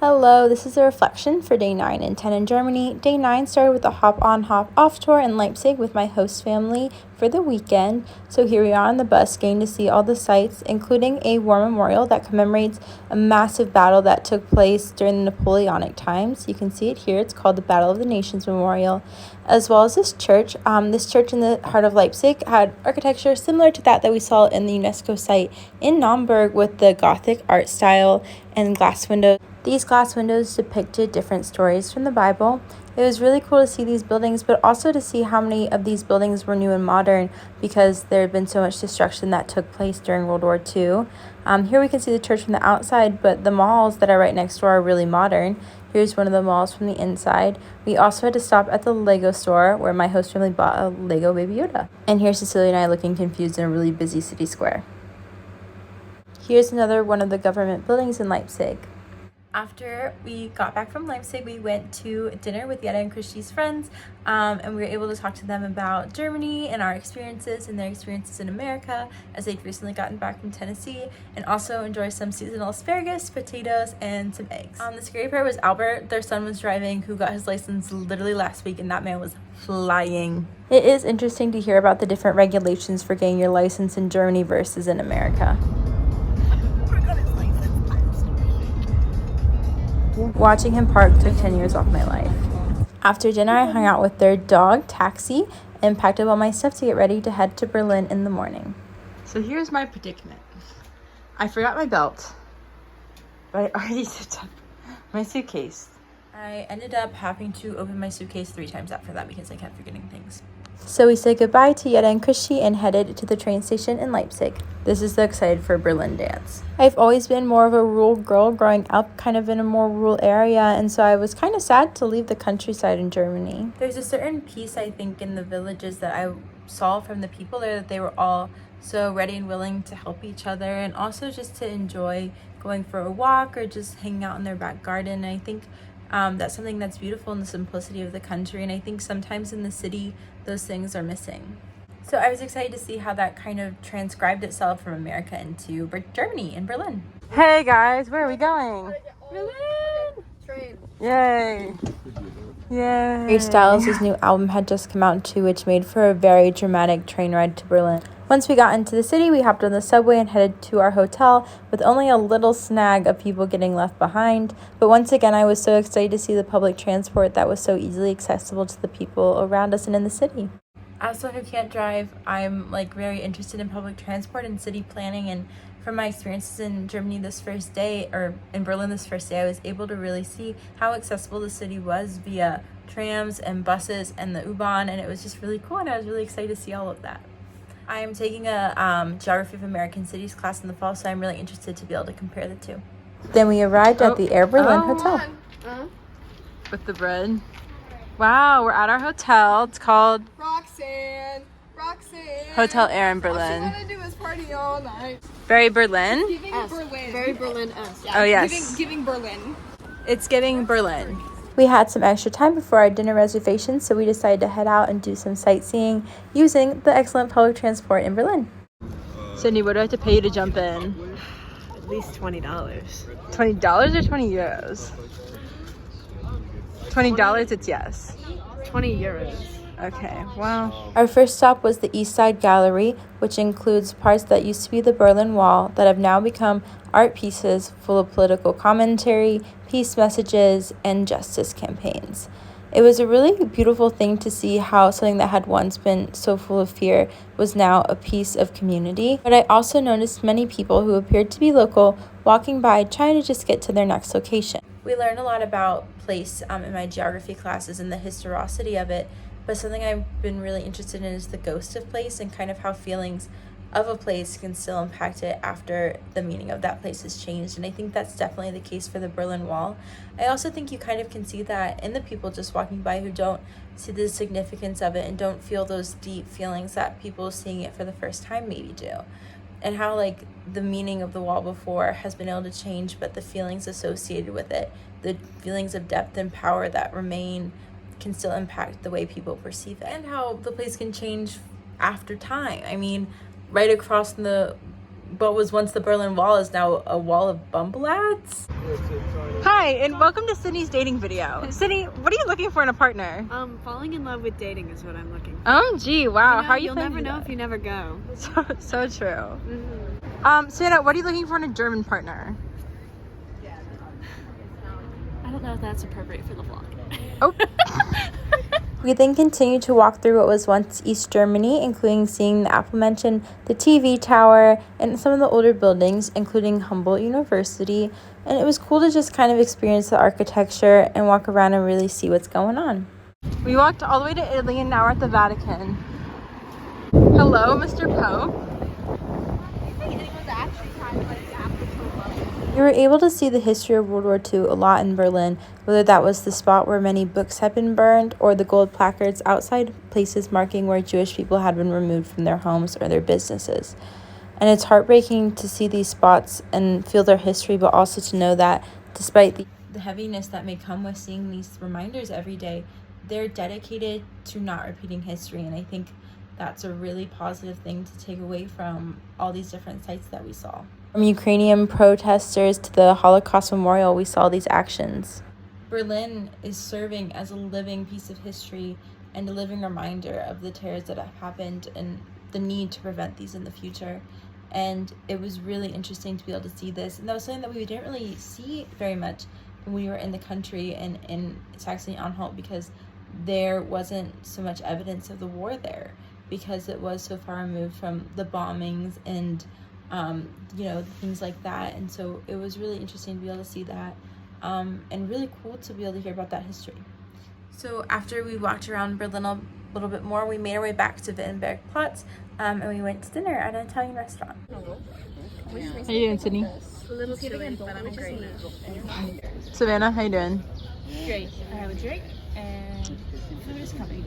Hello, this is a reflection for day 9 and 10 in Germany. Day 9 started with a hop on, hop off tour in Leipzig with my host family for the weekend. So here we are on the bus getting to see all the sights, including a war memorial that commemorates a massive battle that took place during the Napoleonic times. You can see it here. It's called the Battle of the Nations Memorial, as well as this church. This church in the heart of Leipzig had architecture similar to that we saw in the UNESCO site in Naumburg with the Gothic art style and glass windows. These glass windows depicted different stories from the Bible. It was really cool to see these buildings, but also to see how many of these buildings were new and modern because there had been so much destruction that took place during World War II. Here we can see the church from the outside, but the malls that are right next door are really modern. Here's one of the malls from the inside. We also had to stop at the Lego store where my host family bought a Lego Baby Yoda. And here's Cecilia and I looking confused in a really busy city square. Here's another one of the government buildings in Leipzig. After we got back from Leipzig, we went to dinner with Yetta and Christy's friends, and we were able to talk to them about Germany and our experiences and their experiences in America as they'd recently gotten back from Tennessee, and also enjoy some seasonal asparagus, potatoes, and some eggs. The scary part was Albert, their son, was driving, who got his license literally last week, and that man was flying. It is interesting to hear about the different regulations for getting your license in Germany versus in America. Watching him park took 10 years off my life. After dinner, I hung out with their dog, Taxi, and packed up all my stuff to get ready to head to Berlin in the morning. So here's my predicament. I forgot my belt, but I already zipped up my suitcase. I ended up having to open my suitcase 3 times after that because I kept forgetting things. So we said goodbye to Yetta and Christy and headed to the train station in Leipzig. This is the Excited for Berlin dance. I've always been more of a rural girl growing up kind of in a more rural area, and so I was kind of sad to leave the countryside in Germany. There's a certain peace, I think, in the villages that I saw from the people there, that they were all so ready and willing to help each other and also just to enjoy going for a walk or just hanging out in their back garden. I think that's something that's beautiful in the simplicity of the country, and I think sometimes in the city those things are missing. So I was excited to see how that kind of transcribed itself from America into Germany and Berlin. Hey guys, where are we going? Berlin! Train. Yay! Yay! Harry Styles' new album had just come out too, which made for a very dramatic train ride to Berlin. Once we got into the city, we hopped on the subway and headed to our hotel with only a little snag of people getting left behind. But once again, I was so excited to see the public transport that was so easily accessible to the people around us and in the city. As someone who can't drive, I'm very interested in public transport and city planning, and from my experiences in Germany this first day, or in Berlin this first day, I was able to really see how accessible the city was via trams and buses and the U-Bahn, and it was just really cool, and I was really excited to see all of that. I am taking a Geography of American Cities class in the fall, so I'm really interested to be able to compare the two. Then we arrived at the Air Berlin Hotel. With the bread. Wow, we're at our hotel. It's called Roxanne. Hotel Air in Berlin. All she wanna do is party all night. Very Berlin? Giving Berlin. Very Berlin-esque. Yeah, oh, yes. Giving Berlin. It's giving Berlin. We had some extra time before our dinner reservation, so we decided to head out and do some sightseeing using the excellent public transport in Berlin. Sydney, what do I have to pay you to jump in? At least $20. $20 or 20 euros? $20, it's yes. 20 euros. Okay, wow. Our first stop was the East Side Gallery, which includes parts that used to be the Berlin Wall that have now become art pieces full of political commentary, peace messages, and justice campaigns. It was a really beautiful thing to see how something that had once been so full of fear was now a piece of community. But I also noticed many people who appeared to be local walking by trying to just get to their next location. We learned a lot about place in my geography classes and the historicity of it, but something I've been really interested in is the ghost of place and kind of how feelings of a place can still impact it after the meaning of that place has changed. And I think that's definitely the case for the Berlin Wall. I also think you kind of can see that in the people just walking by who don't see the significance of it and don't feel those deep feelings that people seeing it for the first time maybe do. And how the meaning of the wall before has been able to change, but the feelings associated with it, the feelings of depth and power that remain, can still impact the way people perceive it, and how the place can change after time. I mean, right across the what was once the Berlin Wall is now a wall of bumble ads. Hi, and welcome to Sydney's dating video. Sydney, what are you looking for in a partner? Falling in love with dating is what I'm looking for. OMG, wow. How are you You'll never know if you never go. So true. Savannah, what are you looking for in a German partner? I don't know if that's appropriate for the vlog. Oh. We then continued to walk through what was once East Germany, including seeing the aforementioned the TV tower and some of the older buildings, including Humboldt University. And it was cool to just kind of experience the architecture and walk around and really see what's going on. We walked all the way to Italy and now we're at the Vatican. Hello, Mr. Pope. We were able to see the history of World War II a lot in Berlin, whether that was the spot where many books had been burned or the gold placards outside places marking where Jewish people had been removed from their homes or their businesses. And it's heartbreaking to see these spots and feel their history, but also to know that despite the heaviness that may come with seeing these reminders every day, they're dedicated to not repeating history. And I think that's a really positive thing to take away from all these different sites that we saw. From Ukrainian protesters to the Holocaust Memorial, we saw these actions. Berlin is serving as a living piece of history and a living reminder of the terrors that have happened and the need to prevent these in the future. And it was really interesting to be able to see this. And that was something that we didn't really see very much when we were in the country and in Saxony-Anhalt, because there wasn't so much evidence of the war there, because it was so far removed from the bombings and things like that. And so it was really interesting to be able to see that, and really cool to be able to hear about that history. So after we walked around Berlin a little bit more, we made our way back to Wittenbergplatz, and we went to dinner at an Italian restaurant. How you doing, Sydney? A little chilly, but I'm in great mood. Savannah, how you doing? Great. I have a drink and food is coming.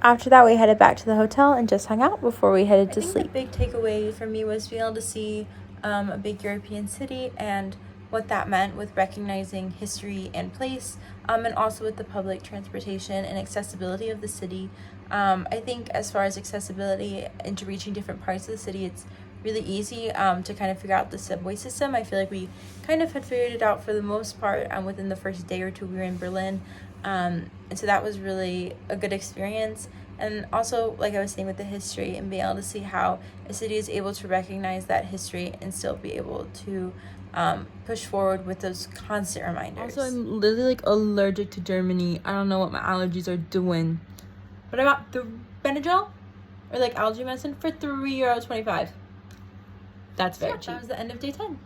After that, we headed back to the hotel and just hung out before we headed to sleep. The big takeaway for me was being able to see a big European city and what that meant with recognizing history and place, and also with the public transportation and accessibility of the city. I think as far as accessibility into reaching different parts of the city, it's really easy to kind of figure out the subway system. I feel like we kind of had figured it out for the most part within the first day or two we were in Berlin. And so that was really a good experience. And also, like I was saying, with the history and being able to see how a city is able to recognize that history and still be able to push forward with those constant reminders. Also, I'm literally allergic to Germany. I don't know what my allergies are doing. But I got the Benadryl or allergy medicine for €3.25. That's very cheap. That was the end of day 10.